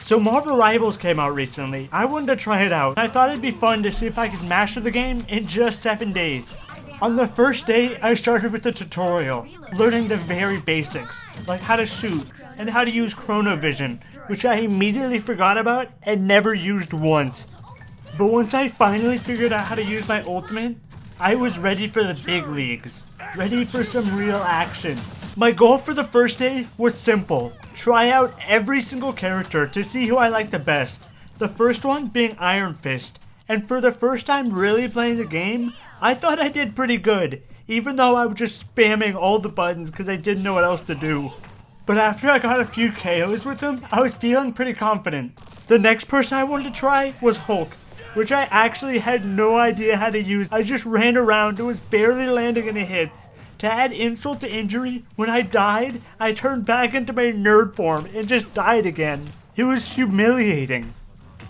So Marvel Rivals came out recently. I wanted to try it out. I thought it'd be fun to see if I could master the game in just 7 days. On the first day, I started with the tutorial, learning the very basics, like how to shoot and how to use chronovision, which I immediately forgot about and never used once. But once I finally figured out how to use my ultimate, I was ready for the big leagues, ready for some real action. My goal for the first day was simple: try out every single character to see who I like the best. The first one being Iron Fist. And for the first time really playing the game, I thought I did pretty good, even though I was just spamming all the buttons because I didn't know what else to do. But after I got a few KOs with him, I was feeling pretty confident. The next person I wanted to try was Hulk, which I actually had no idea how to use. I just ran around and was barely landing any hits. To add insult to injury, when I died, I turned back into my nerd form and just died again. It was humiliating.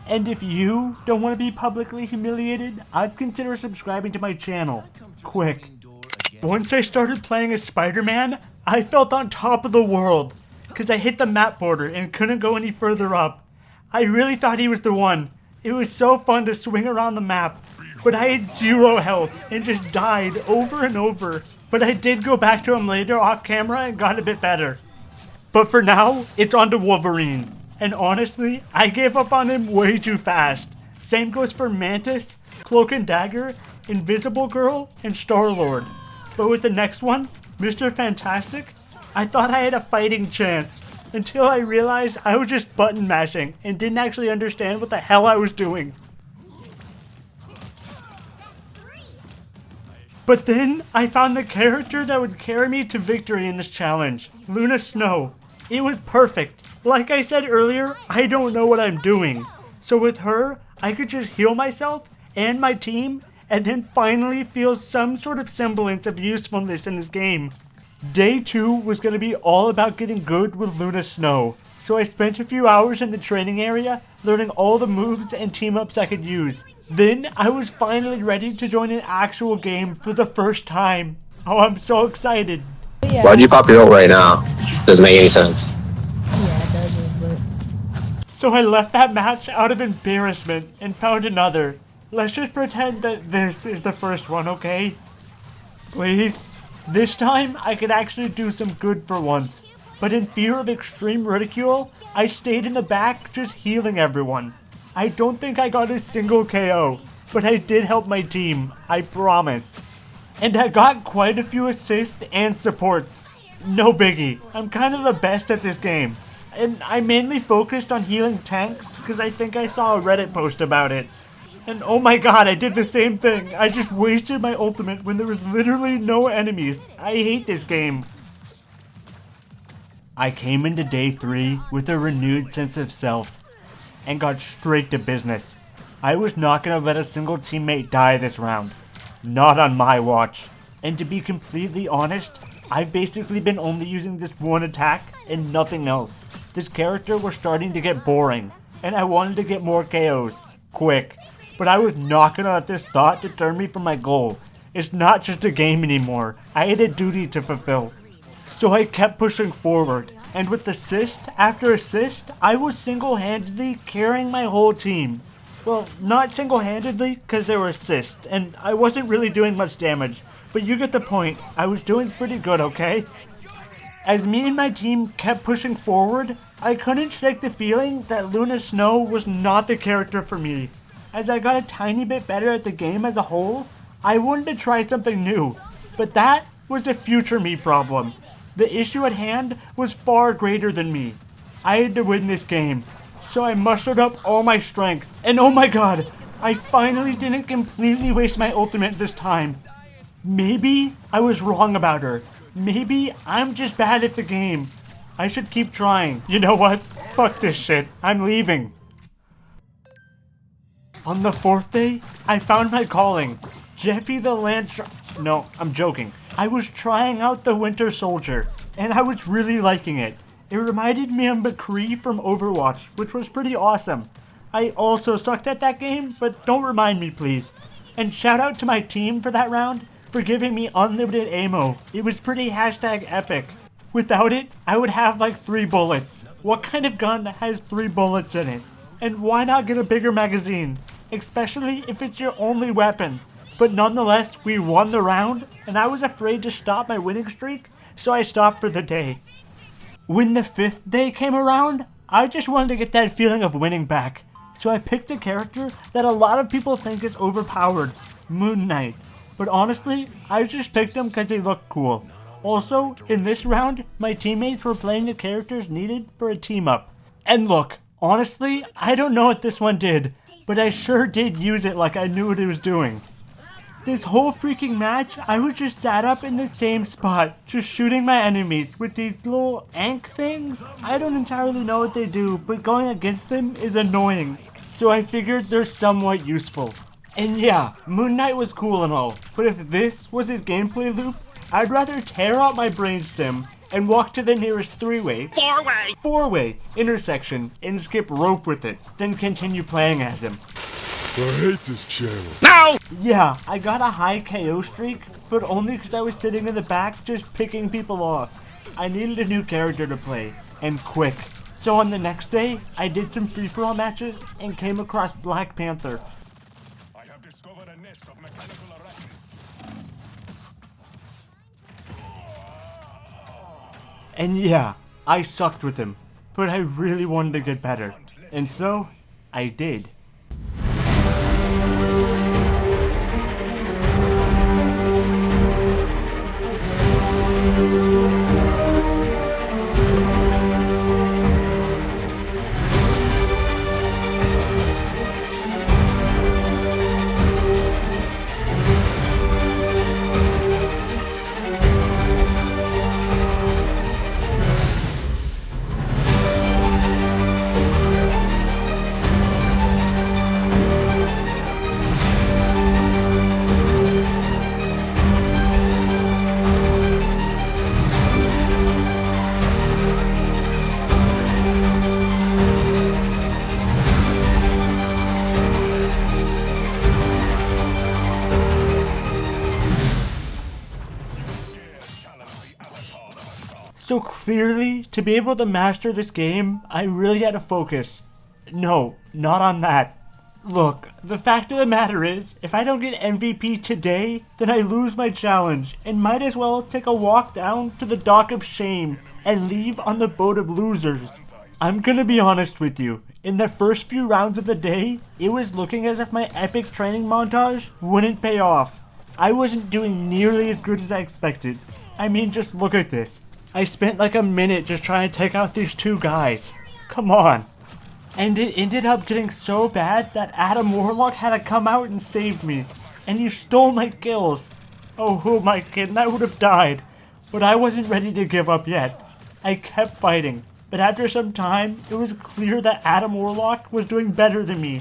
And if you don't want to be publicly humiliated, I'd consider subscribing to my channel. Quick. Once I started playing as Spider-Man, I felt on top of the world, because I hit the map border and couldn't go any further up. I really thought he was the one. It was so fun to swing around the map, but I had 0 health and just died over and over. But I did go back to him later off camera and got a bit better. But for now, it's on to Wolverine. And honestly, I gave up on him way too fast. Same goes for Mantis, Cloak and Dagger, Invisible Girl, and Star-Lord. But with the next one, Mr. Fantastic, I thought I had a fighting chance. Until I realized I was just button mashing and didn't actually understand what the hell I was doing. But then, I found the character that would carry me to victory in this challenge, Luna Snow. It was perfect. Like I said earlier, I don't know what I'm doing. So with her, I could just heal myself and my team, and then finally feel some sort of semblance of usefulness in this game. Day 2 was going to be all about getting good with Luna Snow. So I spent a few hours in the training area, learning all the moves and team-ups I could use. Then, I was finally ready to join an actual game for the first time. Oh, I'm so excited. Yeah. Why'd you pop your ult right now? Doesn't make any sense. Yeah, it doesn't, but... So I left that match out of embarrassment and found another. Let's just pretend that this is the first one, okay? Please? This time, I could actually do some good for once. But in fear of extreme ridicule, I stayed in the back just healing everyone. I don't think I got a single KO, but I did help my team, I promise. And I got quite a few assists and supports. No biggie, I'm kind of the best at this game. And I mainly focused on healing tanks because I think I saw a Reddit post about it. And oh my god, I did the same thing. I just wasted my ultimate when there was literally no enemies. I hate this game. I came into day 3 with a renewed sense of self and got straight to business. I was not going to let a single teammate die this round. Not on my watch. And to be completely honest, I've basically been only using this one attack and nothing else. This character was starting to get boring, and I wanted to get more KOs. Quick. But I was not going to let this thought deter me from my goal. It's not just a game anymore. I had a duty to fulfill. So I kept pushing forward. And with assist after assist, I was single-handedly carrying my whole team. Well, not single-handedly, because there were assists, and I wasn't really doing much damage. But you get the point. I was doing pretty good, okay? As me and my team kept pushing forward, I couldn't shake the feeling that Luna Snow was not the character for me. As I got a tiny bit better at the game as a whole, I wanted to try something new. But that was a future me problem. The issue at hand was far greater than me. I had to win this game, so I mustered up all my strength. And oh my god, I finally didn't completely waste my ultimate this time. Maybe I was wrong about her. Maybe I'm just bad at the game. I should keep trying. You know what? Fuck this shit. I'm leaving. On the 4th day, I found my calling. Jeffy the Lancer... No, I'm joking. I was trying out the Winter Soldier, and I was really liking it. It reminded me of McCree from Overwatch, which was pretty awesome. I also sucked at that game, but don't remind me please. And shout out to my team for that round, for giving me unlimited ammo. It was pretty #epic. Without it, I would have like 3 bullets. What kind of gun has 3 bullets in it? And why not get a bigger magazine? Especially if it's your only weapon. But nonetheless, we won the round, and I was afraid to stop my winning streak, so I stopped for the day. When the 5th day came around, I just wanted to get that feeling of winning back. So I picked a character that a lot of people think is overpowered, Moon Knight. But honestly, I just picked him because he looked cool. Also, in this round, my teammates were playing the characters needed for a team up. And look, honestly, I don't know what this one did, but I sure did use it like I knew what it was doing. This whole freaking match, I was just sat up in the same spot, just shooting my enemies with these little ank things. I don't entirely know what they do, but going against them is annoying. So I figured they're somewhat useful. And yeah, Moon Knight was cool and all, but if this was his gameplay loop, I'd rather tear out my brainstem and walk to the nearest 3-way, 4-way intersection and skip rope with it, then continue playing as him. I hate this channel. No! Yeah, I got a high KO streak, but only because I was sitting in the back just picking people off. I needed a new character to play, and quick. So on the next day, I did some free-for-all matches and came across Black Panther. I have discovered a nest of mechanical arachnids. And yeah, I sucked with him, but I really wanted to get better. And so, I did. So clearly, to be able to master this game, I really had to focus. No, not on that. Look, the fact of the matter is, if I don't get MVP today, then I lose my challenge, and might as well take a walk down to the dock of shame and leave on the boat of losers. I'm gonna be honest with you, in the first few rounds of the day, it was looking as if my epic training montage wouldn't pay off. I wasn't doing nearly as good as I expected. I mean, just look at this. I spent like a minute just trying to take out these 2 guys. Come on. And it ended up getting so bad that Adam Warlock had to come out and save me. And he stole my kills. Oh, who am I kidding? I would have died. But I wasn't ready to give up yet. I kept fighting. But after some time, it was clear that Adam Warlock was doing better than me.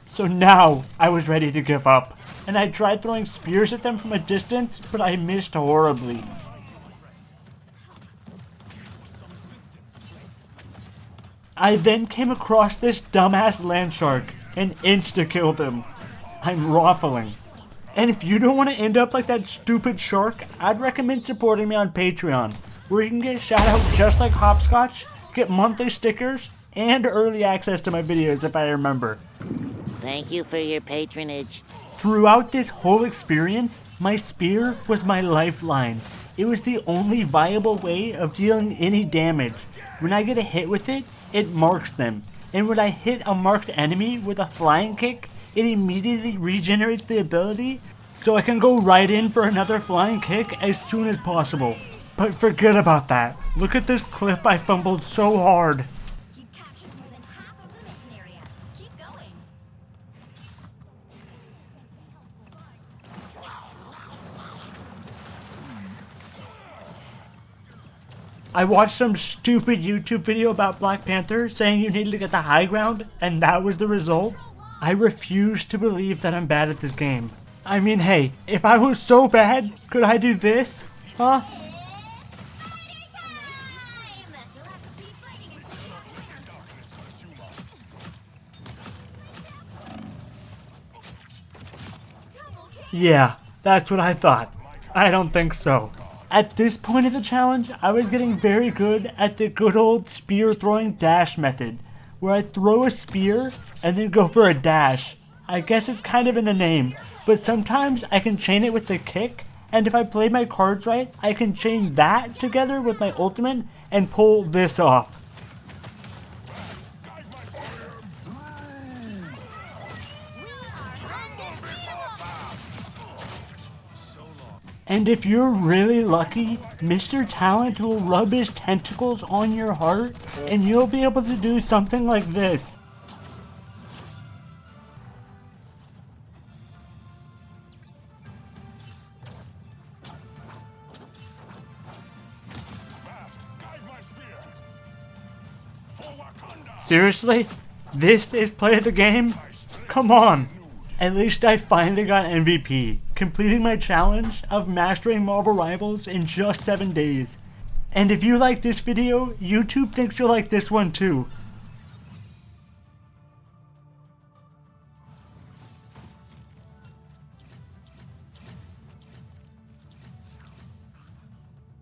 So now, I was ready to give up. And I tried throwing spears at them from a distance, but I missed horribly. I then came across this dumbass land shark and insta-killed him. I'm raffling. And if you don't want to end up like that stupid shark, I'd recommend supporting me on Patreon, where you can get shout out just like Hopscotch, get monthly stickers, and early access to my videos if I remember. Thank you for your patronage. Throughout this whole experience, my spear was my lifeline. It was the only viable way of dealing any damage. When I get a hit with it, it marks them. And when I hit a marked enemy with a flying kick, it immediately regenerates the ability, so I can go right in for another flying kick as soon as possible. But forget about that. Look at this clip I fumbled so hard. You've captured more than half of the mission area. Keep going. I watched some stupid YouTube video about Black Panther saying you needed to get the high ground, and that was the result. I refuse to believe that I'm bad at this game. I mean, hey, if I was so bad, could I do this? Huh? Yeah, that's what I thought. I don't think so. At this point of the challenge, I was getting very good at the good old spear throwing dash method, where I throw a spear and then go for a dash. I guess it's kind of in the name, but sometimes I can chain it with the kick, and if I play my cards right, I can chain that together with my ultimate and pull this off. And if you're really lucky, Mr. Talent will rub his tentacles on your heart and you'll be able to do something like this. Seriously? This is play of the game? Come on! At least I finally got MVP, completing my challenge of mastering Marvel Rivals in just 7 days. And if you like this video, YouTube thinks you'll like this one too.